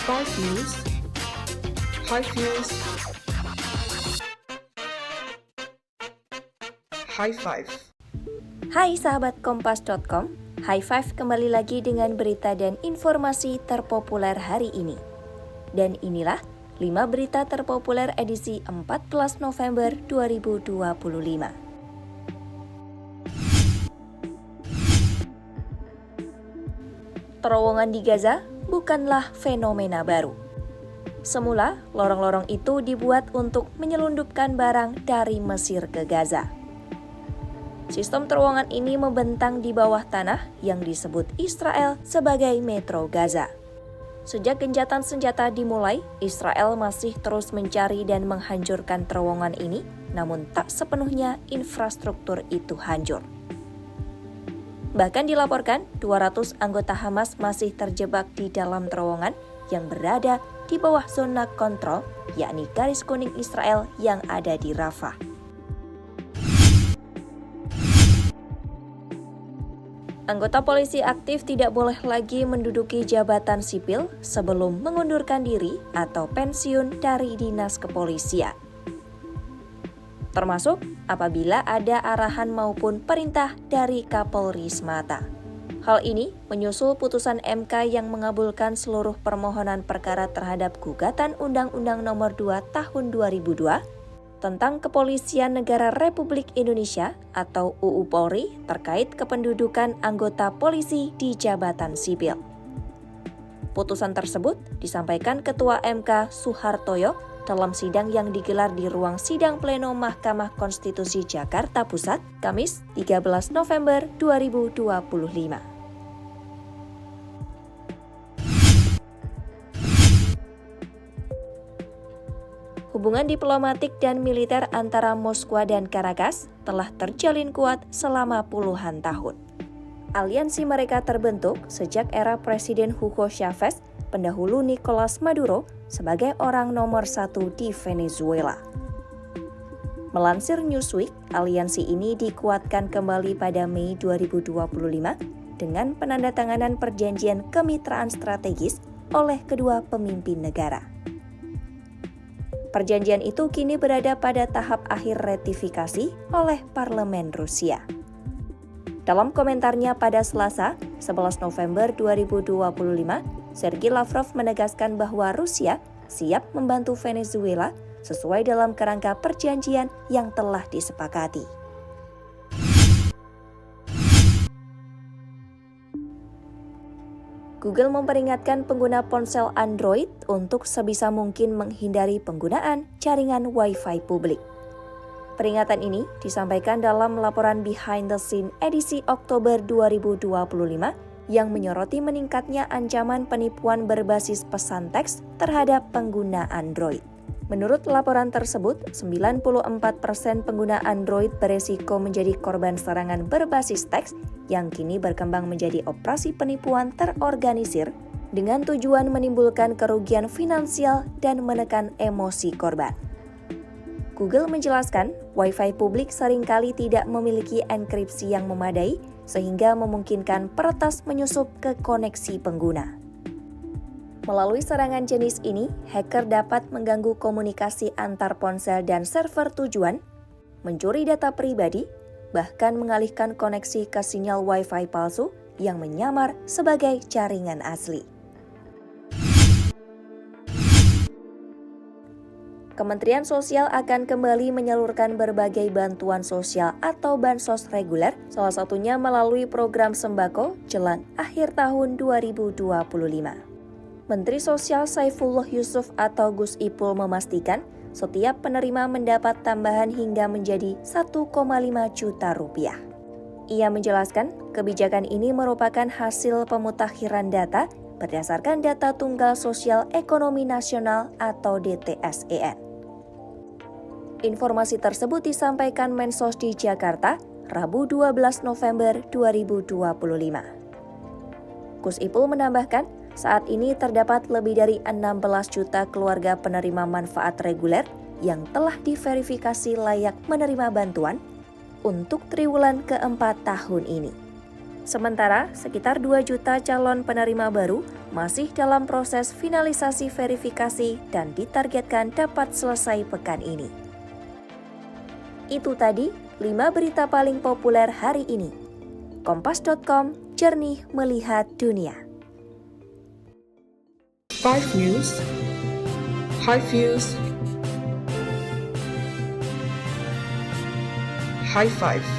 Five News. Five News. High Five. Hai sahabat Kompas.com, High Five kembali lagi dengan berita dan informasi terpopuler hari ini. Dan inilah 5 berita terpopuler edisi 14 November 2025. Terowongan di Gaza bukanlah fenomena baru. Semula, lorong-lorong itu dibuat untuk menyelundupkan barang dari Mesir ke Gaza. Sistem terowongan ini membentang di bawah tanah yang disebut Israel sebagai Metro Gaza. Sejak gencatan senjata dimulai, Israel masih terus mencari dan menghancurkan terowongan ini, namun tak sepenuhnya infrastruktur itu hancur. Bahkan dilaporkan 200 anggota Hamas masih terjebak di dalam terowongan yang berada di bawah zona kontrol, yakni garis kuning Israel yang ada di Rafah. Anggota polisi aktif tidak boleh lagi menduduki jabatan sipil sebelum mengundurkan diri atau pensiun dari dinas kepolisian. Termasuk apabila ada arahan maupun perintah dari Kapolri semata. Hal ini menyusul putusan MK yang mengabulkan seluruh permohonan perkara terhadap gugatan Undang-Undang Nomor 2 Tahun 2002 tentang Kepolisian Negara Republik Indonesia atau UU Polri terkait kependudukan anggota polisi di jabatan sipil. Putusan tersebut disampaikan Ketua MK Suhartoyo dalam sidang yang digelar di ruang sidang pleno Mahkamah Konstitusi Jakarta Pusat, Kamis 13 November 2025. Hubungan diplomatik dan militer antara Moskwa dan Caracas telah terjalin kuat selama puluhan tahun. Aliansi mereka terbentuk sejak era Presiden Hugo Chavez, pendahulu Nicolas Maduro, sebagai orang nomor 1 di Venezuela. Melansir Newsweek, aliansi ini dikuatkan kembali pada Mei 2025 dengan penandatanganan perjanjian kemitraan strategis oleh kedua pemimpin negara. Perjanjian itu kini berada pada tahap akhir ratifikasi oleh Parlemen Rusia. Dalam komentarnya pada Selasa, 11 November 2025, Sergei Lavrov menegaskan bahwa Rusia siap membantu Venezuela sesuai dalam kerangka perjanjian yang telah disepakati. Google memperingatkan pengguna ponsel Android untuk sebisa mungkin menghindari penggunaan jaringan Wi-Fi publik. Peringatan ini disampaikan dalam laporan Behind the Scene edisi Oktober 2025 yang menyoroti meningkatnya ancaman penipuan berbasis pesan teks terhadap pengguna Android. Menurut laporan tersebut, 94% pengguna Android beresiko menjadi korban serangan berbasis teks yang kini berkembang menjadi operasi penipuan terorganisir dengan tujuan menimbulkan kerugian finansial dan menekan emosi korban. Google menjelaskan, Wi-Fi publik seringkali tidak memiliki enkripsi yang memadai sehingga memungkinkan peretas menyusup ke koneksi pengguna. Melalui serangan jenis ini, hacker dapat mengganggu komunikasi antar ponsel dan server tujuan, mencuri data pribadi, bahkan mengalihkan koneksi ke sinyal Wi-Fi palsu yang menyamar sebagai jaringan asli. Kementerian Sosial akan kembali menyalurkan berbagai bantuan sosial atau bansos reguler, salah satunya melalui program sembako jelang akhir tahun 2025. Menteri Sosial Saifullah Yusuf atau Gus Ipul memastikan setiap penerima mendapat tambahan hingga menjadi 1,5 juta rupiah. Ia menjelaskan kebijakan ini merupakan hasil pemutakhiran data berdasarkan Data Tunggal Sosial Ekonomi Nasional atau DTSEN. Informasi tersebut disampaikan Mensos di Jakarta, Rabu 12 November 2025. Gus Ipul menambahkan, saat ini terdapat lebih dari 16 juta keluarga penerima manfaat reguler yang telah diverifikasi layak menerima bantuan untuk triwulan keempat tahun ini. Sementara, sekitar 2 juta calon penerima baru masih dalam proses finalisasi verifikasi dan ditargetkan dapat selesai pekan ini. Itu tadi 5 berita paling populer hari ini. Kompas.com, jernih melihat dunia. 5 News, High Views, High Five.